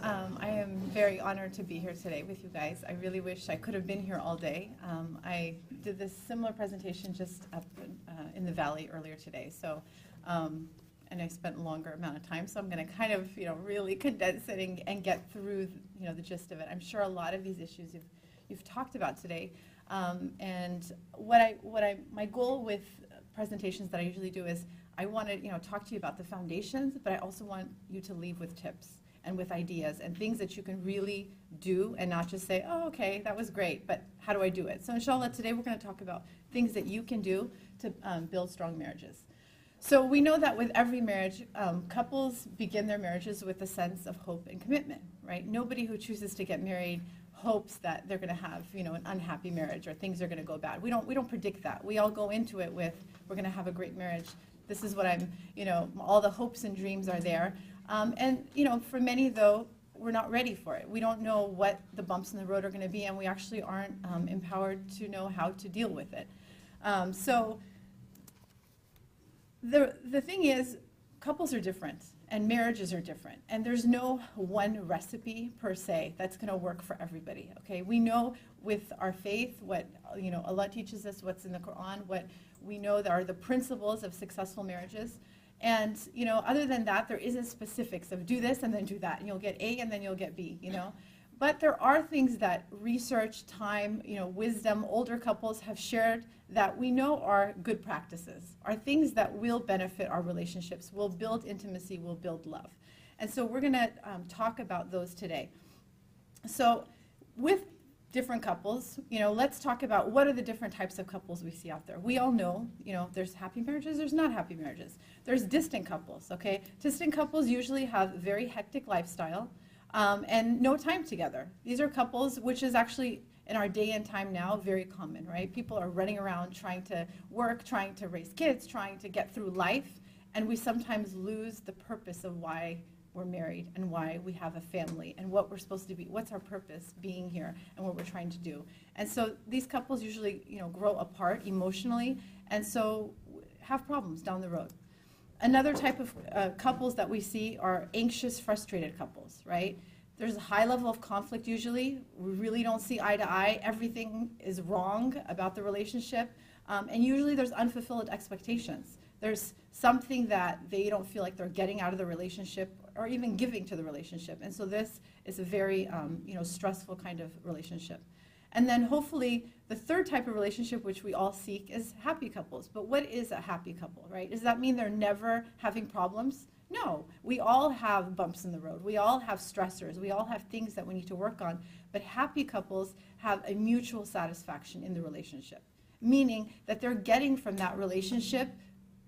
I am very honored to be here today with you guys. I really wish I could have been here all day. I did this similar presentation just up in the valley earlier today, so and I spent a longer amount of time, so I'm going to kind of really condense it and get through the gist of it. I'm sure a lot of these issues you've talked about today, and my goal with presentations that I usually do is I want to talk to you about the foundations, but I also want you to leave with tips and with ideas and things that you can really do and not just say, oh, okay, that was great, but how do I do it? So inshallah, today we're going to talk about things that you can do to build strong marriages. So we know that with every marriage, couples begin their marriages with a sense of hope and commitment, right? Nobody who chooses to get married hopes that they're going to have, an unhappy marriage or things are going to go bad. We don't predict that. We all go into it with, we're going to have a great marriage. This is what I'm, all the hopes and dreams are there. And for many, though, we're not ready for it. We don't know what the bumps in the road are going to be, and we actually aren't empowered to know how to deal with it. So the thing is, couples are different, and marriages are different, and there's no one recipe per se that's going to work for everybody. Okay, we know with our faith what Allah teaches us, what's in the Quran, what we know that are the principles of successful marriages. And, other than that, there isn't specifics of do this and then do that, and you'll get A and then you'll get B, But there are things that research, time, wisdom, older couples have shared that we know are good practices, are things that will benefit our relationships, will build intimacy, will build love. And so we're going to talk about those today. So with different couples, let's talk about what are the different types of couples we see out there. We all know, there's happy marriages, there's not happy marriages. There's distant couples, okay? Distant couples usually have very hectic lifestyle and no time together. These are couples, which is actually in our day and time now very common, right? People are running around trying to work, trying to raise kids, trying to get through life, and we sometimes lose the purpose of why we're married and why we have a family and what we're supposed to be, what's our purpose being here and what we're trying to do. And so these couples usually, grow apart emotionally and so have problems down the road. Another type of couples that we see are anxious, frustrated couples, right? There's a high level of conflict usually. We really don't see eye to eye. Everything is wrong about the relationship. And usually there's unfulfilled expectations. There's something that they don't feel like they're getting out of the relationship or even giving to the relationship. And so this is a very stressful kind of relationship. And then hopefully the third type of relationship which we all seek is happy couples. But what is a happy couple, right? Does that mean they're never having problems? No, we all have bumps in the road. We all have stressors. We all have things that we need to work on. But happy couples have a mutual satisfaction in the relationship, meaning that they're getting from that relationship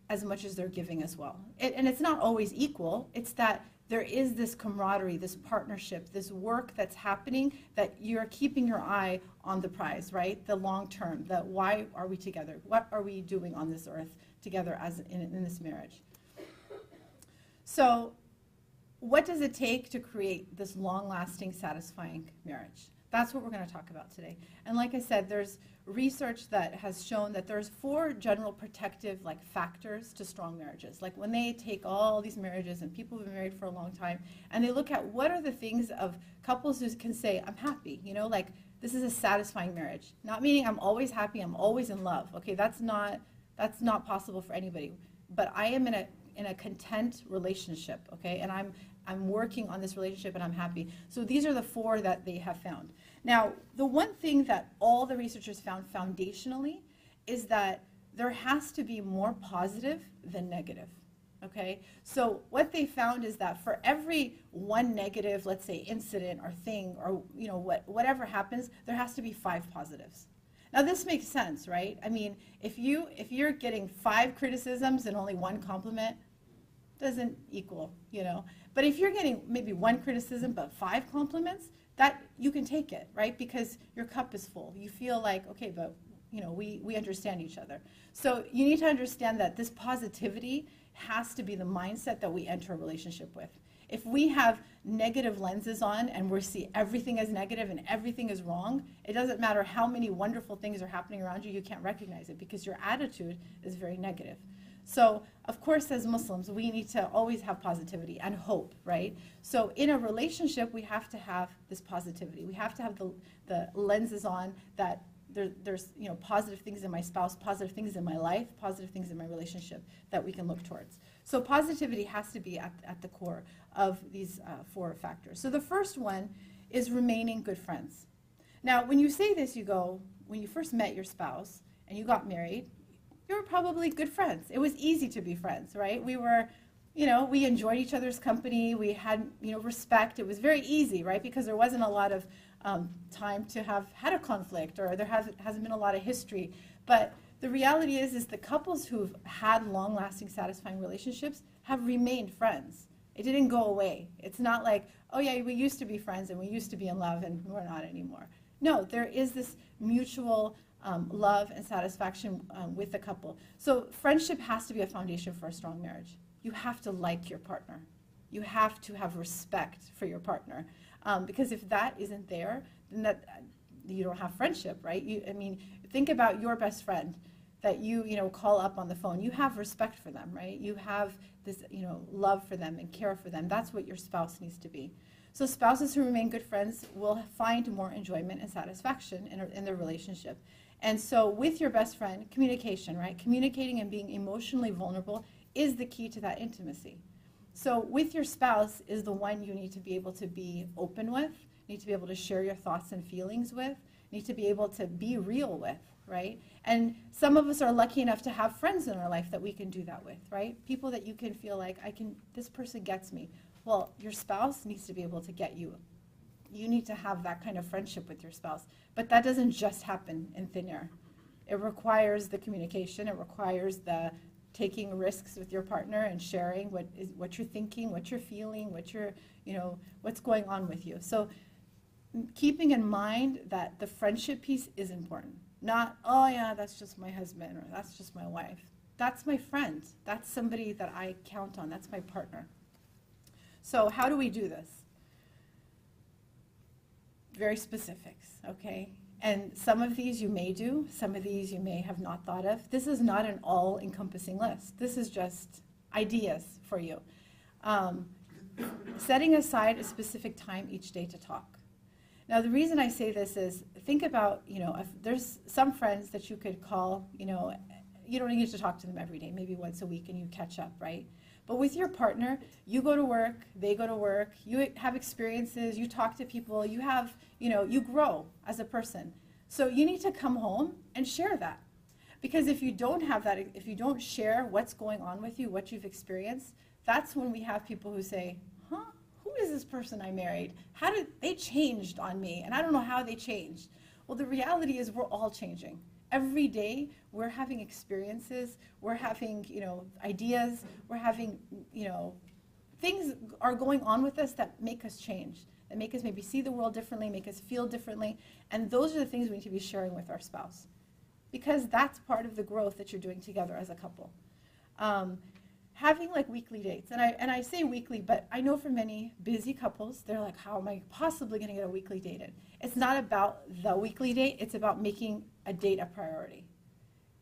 as much as they're giving as well. And it's not always equal. It's that there is this camaraderie, this partnership, this work that's happening that you're keeping your eye on the prize, right? The long term, the why are we together? What are we doing on this earth together as in this marriage? So what does it take to create this long-lasting, satisfying marriage? That's what we're going to talk about today. And like I said, there's research that has shown that there's 4 general protective factors to strong marriages. Like when they take all these marriages and people have been married for a long time and they look at what are the things of couples who can say, I'm happy, this is a satisfying marriage. Not meaning I'm always happy, I'm always in love. Okay, that's not possible for anybody. But I am in a content relationship, okay? And I'm working on this relationship and I'm happy. So these are the 4 that they have found. Now, the one thing that all the researchers found foundationally is that there has to be more positive than negative, okay? So what they found is that for every one negative, let's say, incident or thing or whatever happens, there has to be 5 positives. Now this makes sense, right? I mean, if you're getting 5 criticisms and only 1 compliment, doesn't equal, But if you're getting maybe 1 criticism but 5 compliments, that you can take it, right? Because your cup is full. You feel like, okay, but we understand each other. So you need to understand that this positivity has to be the mindset that we enter a relationship with. If we have negative lenses on and we see everything as negative and everything is wrong, it doesn't matter how many wonderful things are happening around you, you can't recognize it because your attitude is very negative. So, of course, as Muslims, we need to always have positivity and hope, right? So in a relationship, we have to have this positivity. We have to have the lenses on that there's positive things in my spouse, positive things in my life, positive things in my relationship that we can look towards. So positivity has to be at the core of these 4 factors. So the first one is remaining good friends. Now, when you say this, you go, when you first met your spouse and you got married, you were probably good friends. It was easy to be friends, right? We were, we enjoyed each other's company. We had, respect. It was very easy, right? Because there wasn't a lot of time to have had a conflict, or there hasn't been a lot of history. But the reality is the couples who've had long-lasting, satisfying relationships have remained friends. It didn't go away. It's not like, oh yeah, we used to be friends and we used to be in love and we're not anymore. No, there is this mutual love and satisfaction with the couple. So friendship has to be a foundation for a strong marriage. You have to like your partner. You have to have respect for your partner. Because if that isn't there, then you don't have friendship, right? Think about your best friend that you call up on the phone. You have respect for them, right? You have this love for them and care for them. That's what your spouse needs to be. So spouses who remain good friends will find more enjoyment and satisfaction in their relationship. And so with your best friend, communication, right? Communicating and being emotionally vulnerable is the key to that intimacy. So with your spouse is the one you need to be able to be open with, need to be able to share your thoughts and feelings with, need to be able to be real with, right? And some of us are lucky enough to have friends in our life that we can do that with, right? People that you can feel like, this person gets me. Well, your spouse needs to be able to get you. You need to have that kind of friendship with your spouse. But that doesn't just happen in thin air. It requires the communication. It requires the taking risks with your partner and sharing what you're thinking, what you're feeling, what's going on with you. So keeping in mind that the friendship piece is important. Not, oh yeah, that's just my husband or that's just my wife. That's my friend. That's somebody that I count on. That's my partner. So how do we do this? Very specifics, okay? And some of these you may do, some of these you may have not thought of. This is not an all-encompassing list. This is just ideas for you. Setting aside a specific time each day to talk. Now, the reason I say this is, think about, if there's some friends that you could call, you don't need to talk to them every day, maybe once a week, and you catch up, right? But with your partner, you go to work, they go to work, you have experiences, you talk to people, you have, you grow as a person. So you need to come home and share that. Because if you don't have that, if you don't share what's going on with you, what you've experienced, that's when we have people who say, who is this person I married? How did they changed on me? And I don't know how they changed. Well, the reality is we're all changing. Every day we're having experiences, we're having, ideas, we're having, things are going on with us that make us change, that make us maybe see the world differently, make us feel differently. And those are the things we need to be sharing with our spouse, because that's part of the growth that you're doing together as a couple. Having like weekly dates, and I say weekly, but I know for many busy couples, they're like, how am I possibly going to get a weekly date in? It's not about the weekly date, it's about making a date a priority.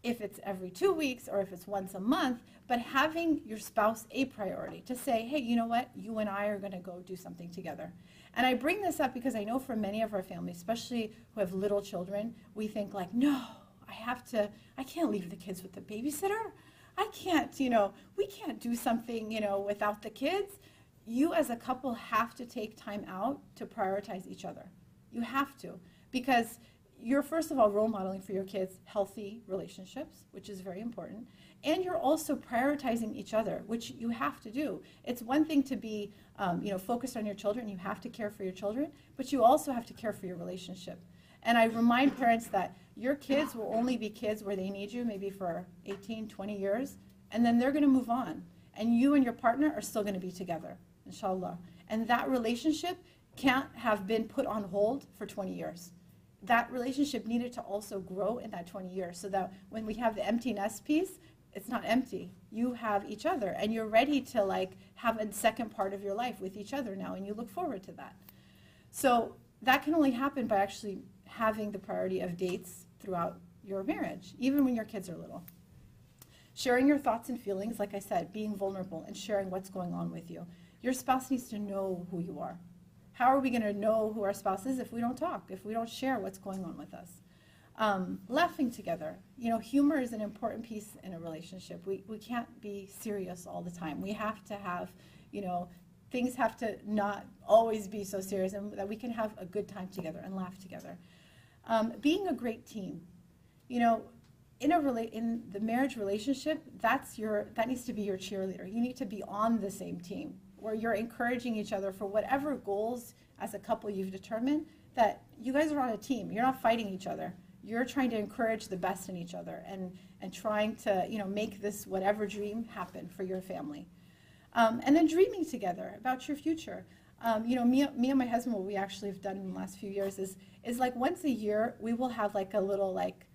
If it's every 2 weeks or if it's once a month, but having your spouse a priority to say, hey, you know what, you and I are going to go do something together. And I bring this up because I know for many of our families, especially who have little children, we think like, no, I can't leave the kids with the babysitter. I can't, we can't do something, without the kids. You as a couple have to take time out to prioritize each other. You have to, because you're first of all role modeling for your kids healthy relationships, which is very important, and you're also prioritizing each other, which you have to do. It's one thing to be, focused on your children. You have to care for your children, but you also have to care for your relationship. And I remind parents that your kids will only be kids where they need you, maybe for 18, 20 years, and then they're going to move on. And you and your partner are still going to be together, inshallah. And that relationship can't have been put on hold for 20 years. That relationship needed to also grow in that 20 years so that when we have the empty nest piece, it's not empty. You have each other, and you're ready to have a second part of your life with each other now, and you look forward to that. So that can only happen by actually having the priority of dates throughout your marriage, even when your kids are little. Sharing your thoughts and feelings, like I said, being vulnerable and sharing what's going on with you. Your spouse needs to know who you are. How are we going to know who our spouse is if we don't talk, if we don't share what's going on with us? Laughing together. Humor is an important piece in a relationship. We can't be serious all the time. We have to have, things have to not always be so serious, and that we can have a good time together and laugh together. Being a great team. In the marriage relationship, that needs to be your cheerleader. You need to be on the same team, where you're encouraging each other for whatever goals as a couple you've determined, that you guys are on a team. You're not fighting each other. You're trying to encourage the best in each other and trying to make this whatever dream happen for your family. And then dreaming together about your future. Me and my husband, what we actually have done in the last few years is like once a year we will have like a little like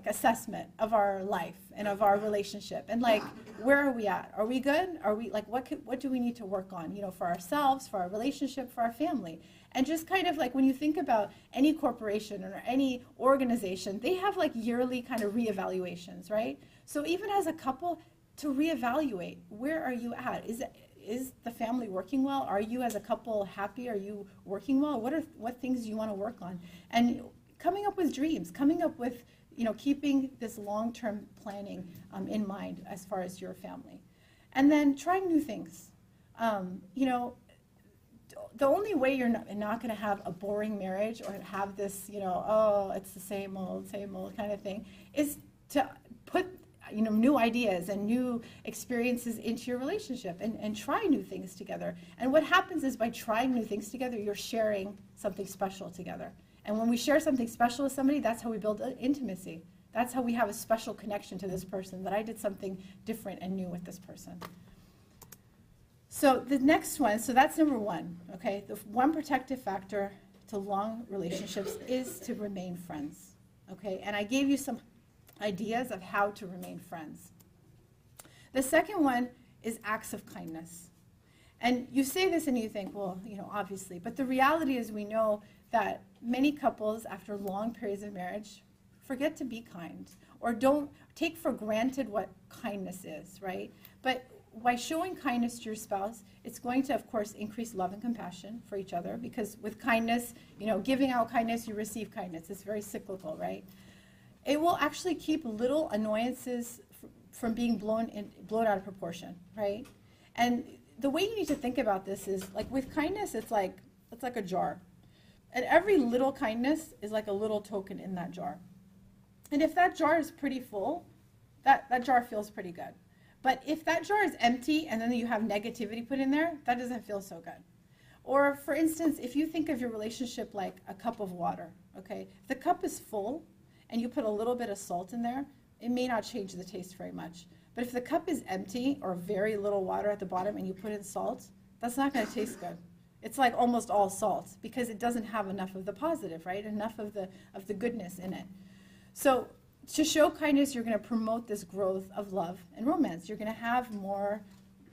assessment of our life and of our relationship, and like, where are we at? Are we good? Are we like, what do we need to work on, for ourselves, for our relationship, for our family? And just kind of like when you think about any corporation or any organization, they have like yearly kind of reevaluations, right? So even as a couple, to reevaluate, where are you at? Is the family working well? Are you as a couple happy? Are you working well? What things do you want to work on? And coming up with dreams, coming up with, keeping this long-term planning in mind as far as your family. And then trying new things. The only way you're not going to have a boring marriage or have this, it's the same old kind of thing, is to put, new ideas and new experiences into your relationship and try new things together. And what happens is by trying new things together, you're sharing something special together. And when we share something special with somebody, that's how we build intimacy. That's how we have a special connection to this person, that I did something different and new with this person. So the next one, so that's number one, okay? The one protective factor to long relationships is to remain friends, okay? And I gave you some ideas of how to remain friends. The second one is acts of kindness. And you say this and you think, well, obviously, but the reality is we know that many couples, after long periods of marriage, forget to be kind or don't take for granted what kindness is, right? But by showing kindness to your spouse, it's going to, of course, increase love and compassion for each other, because with kindness, giving out kindness, you receive kindness. It's very cyclical, right? It will actually keep little annoyances from being blown out of proportion, right? And the way you need to think about this is, like with kindness, it's like a jar. And every little kindness is like a little token in that jar. And if that jar is pretty full, that jar feels pretty good. But if that jar is empty and then you have negativity put in there, that doesn't feel so good. Or for instance, if you think of your relationship like a cup of water, okay? If the cup is full and you put a little bit of salt in there, it may not change the taste very much. But if the cup is empty or very little water at the bottom and you put in salt, that's not going to taste good. It's like almost all salt, because it doesn't have enough of the positive, right? Enough of the goodness in it. So to show kindness, you're going to promote this growth of love and romance. You're going to have more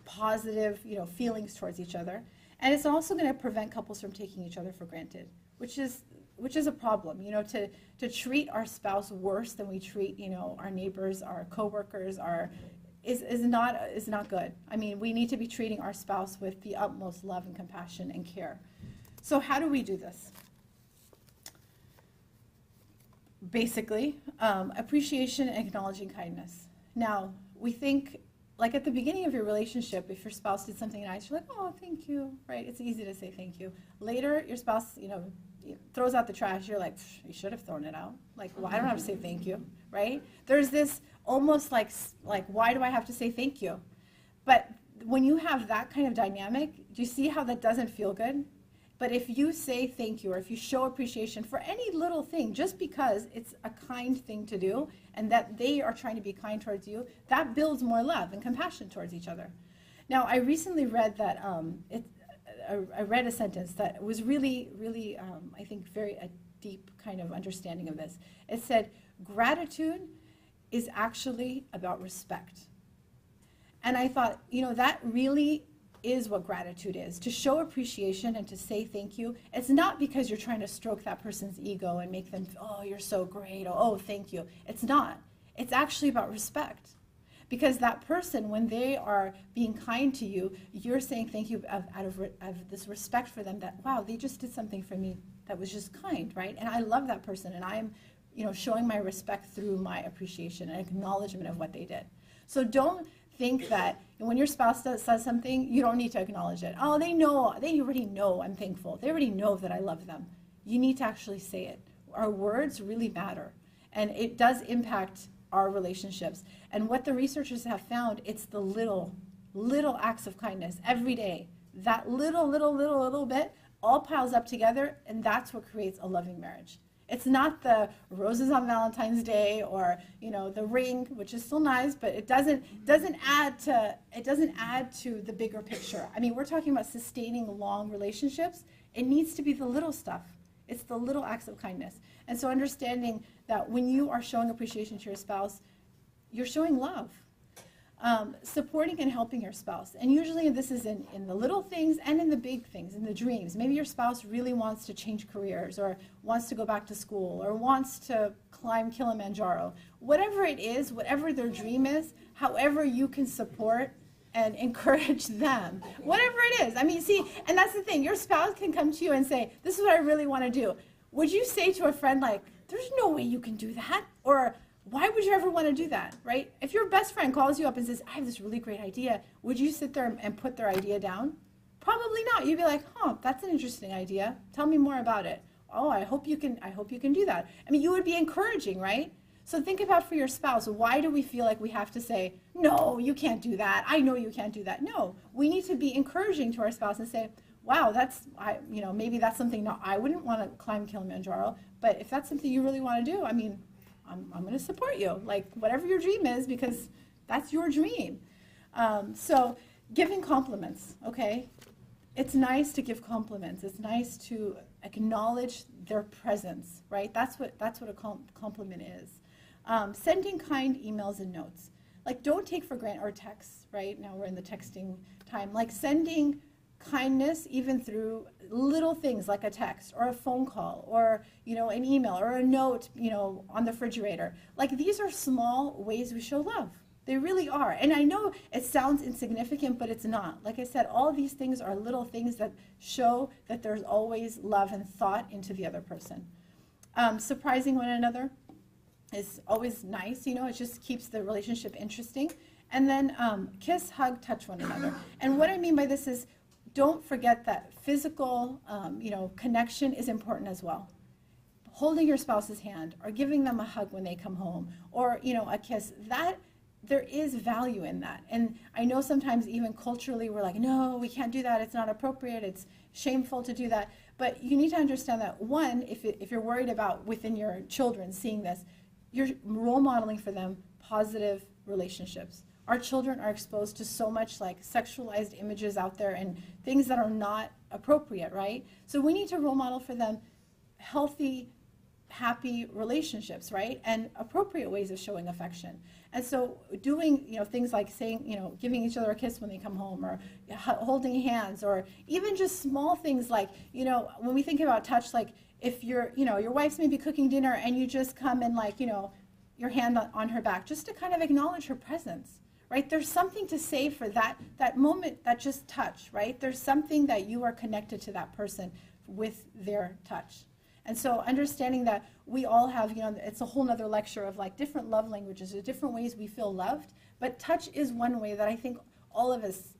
positive, feelings towards each other. And it's also going to prevent couples from taking each other for granted, which is a problem. To treat our spouse worse than we treat, our neighbors, our coworkers, is not good. I mean, we need to be treating our spouse with the utmost love and compassion and care. So how do we do this? Basically, appreciation and acknowledging kindness. Now, we think, like at the beginning of your relationship, if your spouse did something nice, you're like, oh, thank you, right? It's easy to say thank you. Later, your spouse, throws out the trash, you're like, you should have thrown it out. Like, well, I don't have to say thank you, right? There's this almost like, why do I have to say thank you? But when you have that kind of dynamic, do you see how that doesn't feel good? But if you say thank you, or if you show appreciation for any little thing, just because it's a kind thing to do, and that they are trying to be kind towards you, that builds more love and compassion towards each other. Now, I recently read that, I read a sentence that was really, really, I think, very a deep kind of understanding of this. It said, gratitude is actually about respect. And I thought, that really is what gratitude is. To show appreciation and to say thank you, it's not because you're trying to stroke that person's ego and make them, oh, you're so great, oh, thank you. It's not. It's actually about respect. Because that person, when they are being kind to you, you're saying thank you out of this respect for them, that, wow, they just did something for me that was just kind, right? And I love that person, and I am, showing my respect through my appreciation and acknowledgement of what they did. So don't think that when your spouse says something, you don't need to acknowledge it. Oh, they already know I'm thankful. They already know that I love them. You need to actually say it. Our words really matter, and it does impact our relationships. And what the researchers have found, it's the little acts of kindness every day. That little bit all piles up together, and that's what creates a loving marriage. It's not the roses on Valentine's Day or the ring, which is still nice, but it doesn't add to the bigger picture. I mean, we're talking about sustaining long relationships. It needs to be the little stuff. It's the little acts of kindness. And so understanding that when you are showing appreciation to your spouse, you're showing love. Supporting and helping your spouse. And usually this is in the little things and in the big things, in the dreams. Maybe your spouse really wants to change careers, or wants to go back to school, or wants to climb Kilimanjaro. Whatever it is, whatever their dream is, however you can support and encourage them, whatever it is. I mean, see, and that's the thing. Your spouse can come to you and say, this is what I really want to do. Would you say to a friend, like, there's no way you can do that? Or why would you ever want to do that, right? If your best friend calls you up and says, I have this really great idea, would you sit there and put their idea down? Probably not. You'd be like, that's an interesting idea. Tell me more about it. Oh, I hope you can do that. I mean, you would be encouraging, right? So think about for your spouse, why do we feel like we have to say, no, you can't do that. I know you can't do that. No, we need to be encouraging to our spouse and say, wow, maybe that's something, no, I wouldn't want to climb Kilimanjaro, but if that's something you really want to do, I mean, I'm going to support you, like whatever your dream is, because that's your dream. So giving compliments, okay? It's nice to give compliments. It's nice to acknowledge their presence, right? That's what a compliment is. Sending kind emails and notes. Like, don't take for granted, or texts, right? Now we're in the texting time. Like sending kindness even through little things like a text or a phone call or an email or a note on the refrigerator. Like, these are small ways we show love. They really are. And I know it sounds insignificant, but it's not. Like I said, all these things are little things that show that there's always love and thought into the other person. Surprising one another is always nice. It just keeps the relationship interesting. And then kiss, hug, touch one another. And what I mean by this is, don't forget that physical, connection is important as well. Holding your spouse's hand, or giving them a hug when they come home, or a kiss. That there is value in that. And I know sometimes even culturally we're like, no, we can't do that. It's not appropriate. It's shameful to do that. But you need to understand that, one, if you're worried about within your children seeing this, you're role modeling for them positive relationships. Our children are exposed to so much like sexualized images out there and things that are not appropriate, right? So we need to role model for them healthy, happy relationships, right? And appropriate ways of showing affection. And so doing, things like saying, giving each other a kiss when they come home, or holding hands, or even just small things like, when we think about touch, like if your wife's maybe cooking dinner and you just come and like, your hand on her back, just to kind of acknowledge her presence. Right? There's something to say for that moment, that just touch, right? There's something that you are connected to that person with their touch. And so understanding that we all have, it's a whole nother lecture of like different love languages, or different ways we feel loved, but touch is one way that I think all of us,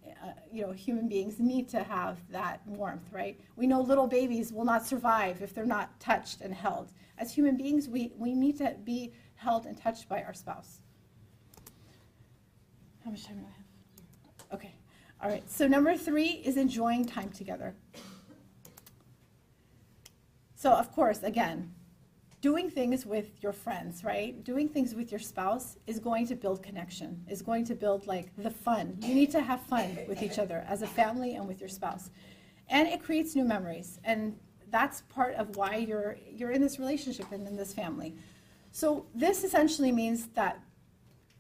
human beings need to have that warmth, right? We know little babies will not survive if they're not touched and held. As human beings, we need to be held and touched by our spouse. How much time do I have? Okay. All right. So number 3 is enjoying time together. So of course, again, doing things with your friends, right? Doing things with your spouse is going to build connection, is going to build like the fun. You need to have fun with each other as a family and with your spouse. And it creates new memories. And that's part of why you're in this relationship and in this family. So this essentially means that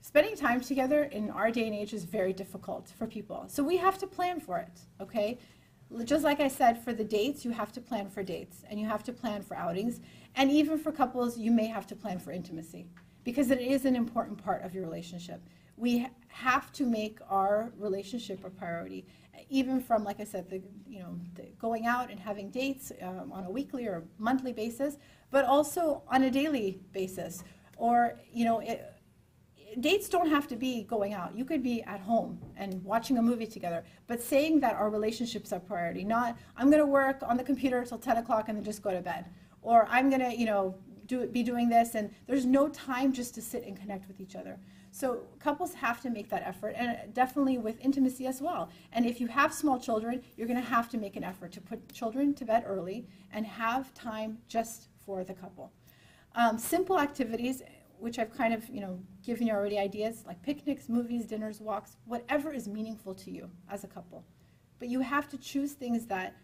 spending time together in our day and age is very difficult for people. So we have to plan for it, okay? Just like I said, for the dates, you have to plan for dates, and you have to plan for outings. And even for couples, you may have to plan for intimacy, because it is an important part of your relationship. We have to make our relationship a priority, even from, like I said, the going out and having dates on a weekly or monthly basis, but also on a daily basis. Or, dates don't have to be going out. You could be at home and watching a movie together, but saying that our relationship's a priority, not I'm going to work on the computer till 10 o'clock and then just go to bed, or I'm going to be doing this, and there's no time just to sit and connect with each other. So couples have to make that effort, and definitely with intimacy as well. And if you have small children, you're going to have to make an effort to put children to bed early and have time just for the couple. Simple activities, which I've kind of given you already ideas, like picnics, movies, dinners, walks, whatever is meaningful to you as a couple. But you have to choose things that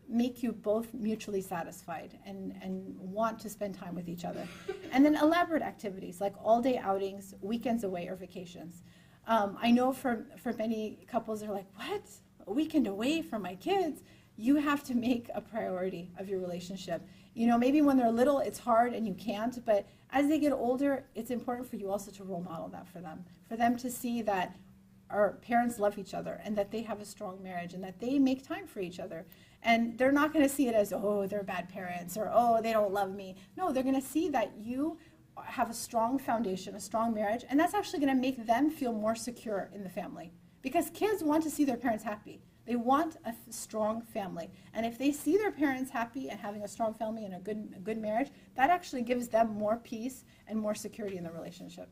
make you both mutually satisfied and want to spend time with each other. And then elaborate activities like all-day outings, weekends away, or vacations. I know for many couples, they're like, what? A weekend away from my kids? You have to make a priority of your relationship. Maybe when they're little, it's hard and you can't, but as they get older, it's important for you also to role model that for them to see that our parents love each other and that they have a strong marriage and that they make time for each other. And they're not going to see it as, oh, they're bad parents, or, oh, they don't love me. No, they're going to see that you have a strong foundation, a strong marriage, and that's actually going to make them feel more secure in the family. Because kids want to see their parents happy. They want a strong family. And if they see their parents happy and having a strong family and a good marriage, that actually gives them more peace and more security in the relationship.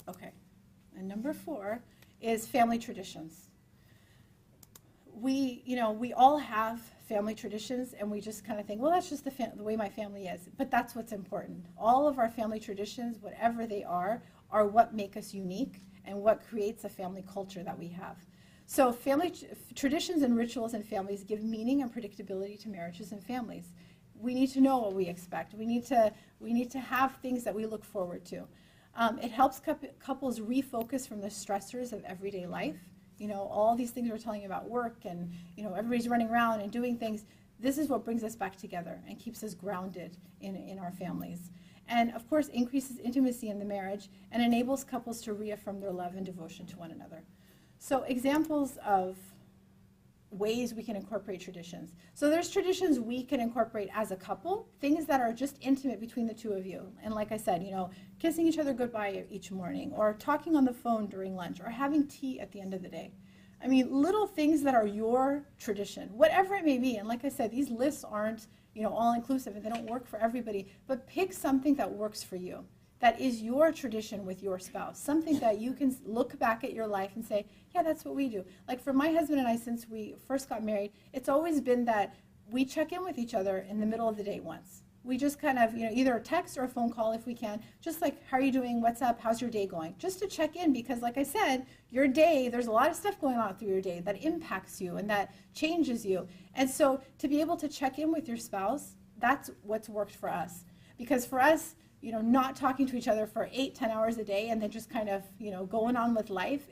Okay. And number 4 is family traditions. We all have family traditions, and we just kind of think, well, that's just the way my family is. But that's what's important. All of our family traditions, whatever they are what make us unique and what creates a family culture that we have. So family traditions and rituals in families give meaning and predictability to marriages and families. We need to know what we expect. We need to have things that we look forward to. It helps couples refocus from the stressors of everyday life. All these things we're telling you about work and, everybody's running around and doing things. This is what brings us back together and keeps us grounded in our families. And, of course, increases intimacy in the marriage and enables couples to reaffirm their love and devotion to one another. So examples of ways we can incorporate traditions. So there's traditions we can incorporate as a couple, things that are just intimate between the two of you. And like I said, kissing each other goodbye each morning, or talking on the phone during lunch, or having tea at the end of the day. I mean, little things that are your tradition, whatever it may be. And like I said, these lists aren't, all-inclusive, and they don't work for everybody. But pick something that works for you, that is your tradition with your spouse, something that you can look back at your life and say, yeah, that's what we do. Like for my husband and I, since we first got married, it's always been that we check in with each other in the middle of the day once. We just kind of, either a text or a phone call if we can, just like, how are you doing, what's up, how's your day going? Just to check in, because like I said, your day, there's a lot of stuff going on through your day that impacts you and that changes you. And so to be able to check in with your spouse, that's what's worked for us. Because for us, not talking to each other for 8-10 hours a day and then just kind of, going on with life,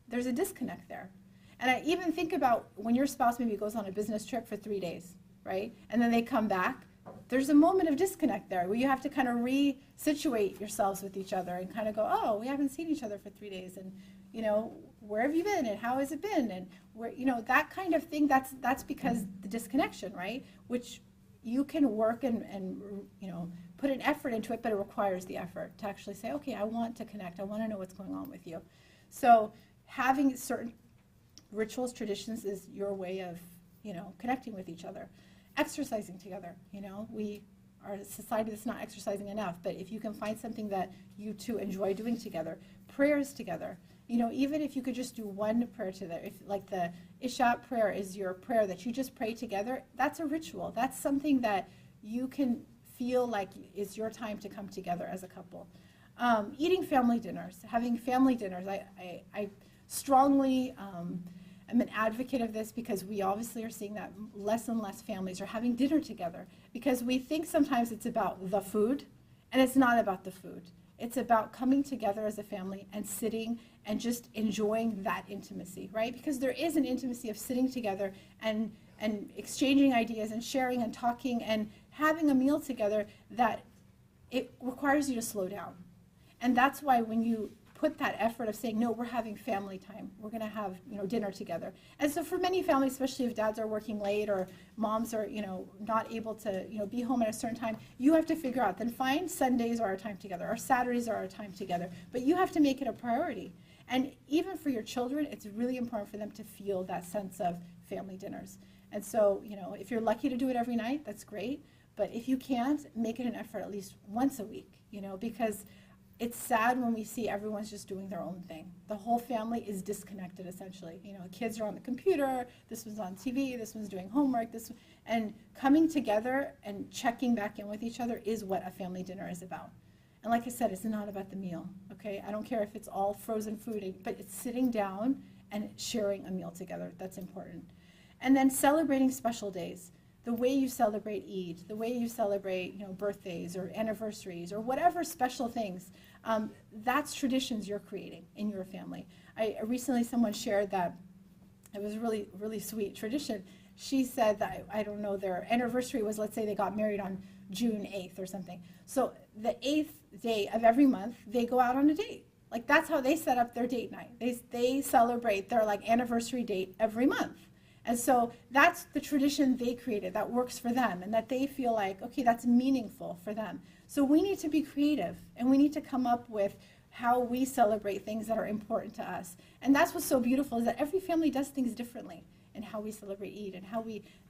there's a disconnect there. And I even think about when your spouse maybe goes on a business trip for 3 days, right? And then they come back. There's a moment of disconnect there where you have to kind of re-situate yourselves with each other and kind of go, oh, we haven't seen each other for 3 days, and where have you been and how has it been, and where that kind of thing. That's because the disconnection, right? Which you can work and put an effort into it, but it requires the effort to actually say, okay, I want to connect. I want to know what's going on with you. So having certain rituals, traditions is your way of connecting with each other. Exercising together, we are a society that's not exercising enough, but if you can find something that you two enjoy doing together, prayers together, even if you could just do one prayer together, if like the Isha prayer is your prayer that you just pray together, that's a ritual. That's something that you can feel like is your time to come together as a couple. Eating family dinners, having family dinners, I strongly I'm an advocate of this, because we obviously are seeing that less and less families are having dinner together, because we think sometimes it's about the food, and it's not about the food. It's about coming together as a family and sitting and just enjoying that intimacy, right? Because there is an intimacy of sitting together and exchanging ideas and sharing and talking and having a meal together that it requires you to slow down. And that's why when you put that effort of saying, no, we're having family time, we're going to have, dinner together. And so for many families, especially if dads are working late or moms are, not able to, be home at a certain time, you have to figure out, then find Sundays are our time together, or Saturdays are our time together. But you have to make it a priority. And even for your children, it's really important for them to feel that sense of family dinners. And so, if you're lucky to do it every night, that's great. But if you can't, make it an effort at least once a week, because it's sad when we see everyone's just doing their own thing. The whole family is disconnected, essentially. Kids are on the computer, this one's on TV, this one's doing homework, and coming together and checking back in with each other is what a family dinner is about. And like I said, it's not about the meal, okay? I don't care if it's all frozen food, but it's sitting down and sharing a meal together. That's important. And then celebrating special days. The way you celebrate Eid, the way you celebrate, birthdays or anniversaries or whatever special things, that's traditions you're creating in your family. Recently someone shared that it was a really, really sweet tradition. She said that, I don't know, their anniversary was, let's say they got married on June 8th or something. So the 8th day of every month, they go out on a date. Like that's how they set up their date night. They celebrate their anniversary date every month. And so that's the tradition they created that works for them and that they feel like, okay, that's meaningful for them. So we need to be creative and we need to come up with how we celebrate things that are important to us. And that's what's so beautiful is that every family does things differently in how we celebrate Eid and how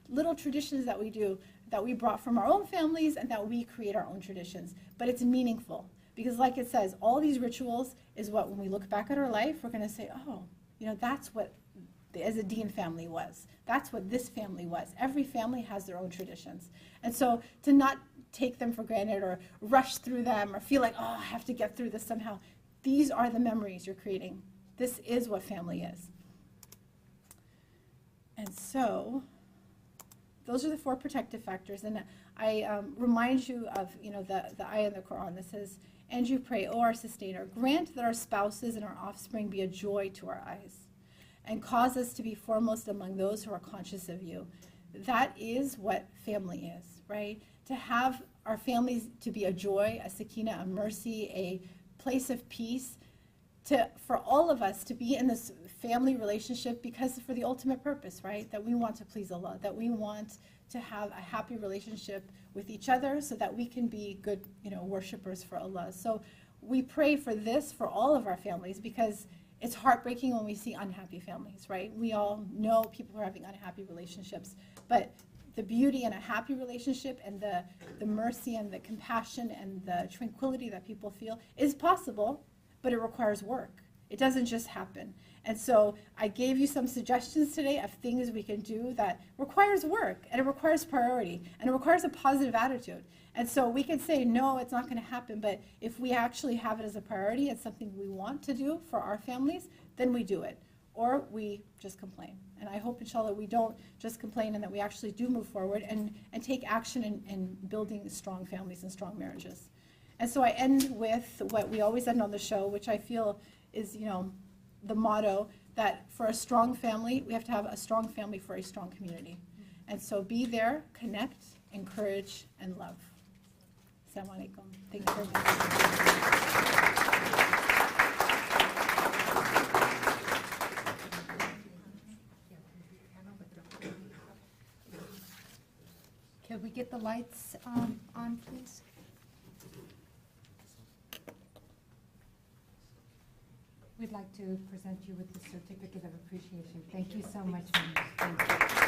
little traditions that we do that we brought from our own families and that we create our own traditions. But it's meaningful because like it says, all these rituals is what when we look back at our life, we're going to say, oh, that's what the Ezzeldine family was. That's what this family was. Every family has their own traditions. And so to not take them for granted or rush through them or feel like, oh, I have to get through this somehow. These are the memories you're creating. This is what family is. And so those are the 4 protective factors. And I remind you of, the ayah in the Quran that says, and you pray, O our sustainer, grant that our spouses and our offspring be a joy to our eyes, and cause us to be foremost among those who are conscious of you. That is what family is, right? To have our families to be a joy, a sakina, a mercy, a place of peace, for all of us to be in this family relationship because for the ultimate purpose, right? That we want to please Allah, that we want to have a happy relationship with each other so that we can be good, worshipers for Allah. So we pray for this for all of our families because it's heartbreaking when we see unhappy families, right? We all know people who are having unhappy relationships, but the beauty in a happy relationship and the mercy and the compassion and the tranquility that people feel is possible, but it requires work. It doesn't just happen. And so I gave you some suggestions today of things we can do that requires work, and it requires priority, and it requires a positive attitude. And so we can say, no, it's not going to happen, but if we actually have it as a priority and something we want to do for our families, then we do it. Or we just complain. And I hope, inshallah, we don't just complain and that we actually do move forward and take action in building strong families and strong marriages. And so I end with what we always end on the show, which I feel is, the motto that for a strong family, we have to have a strong family for a strong community. And so be there, connect, encourage, and love. Assalamu alaikum. Thank you very much. Can we get the lights on, please? We'd like to present you with the certificate of appreciation. Thank you so much, Munira. Thank you.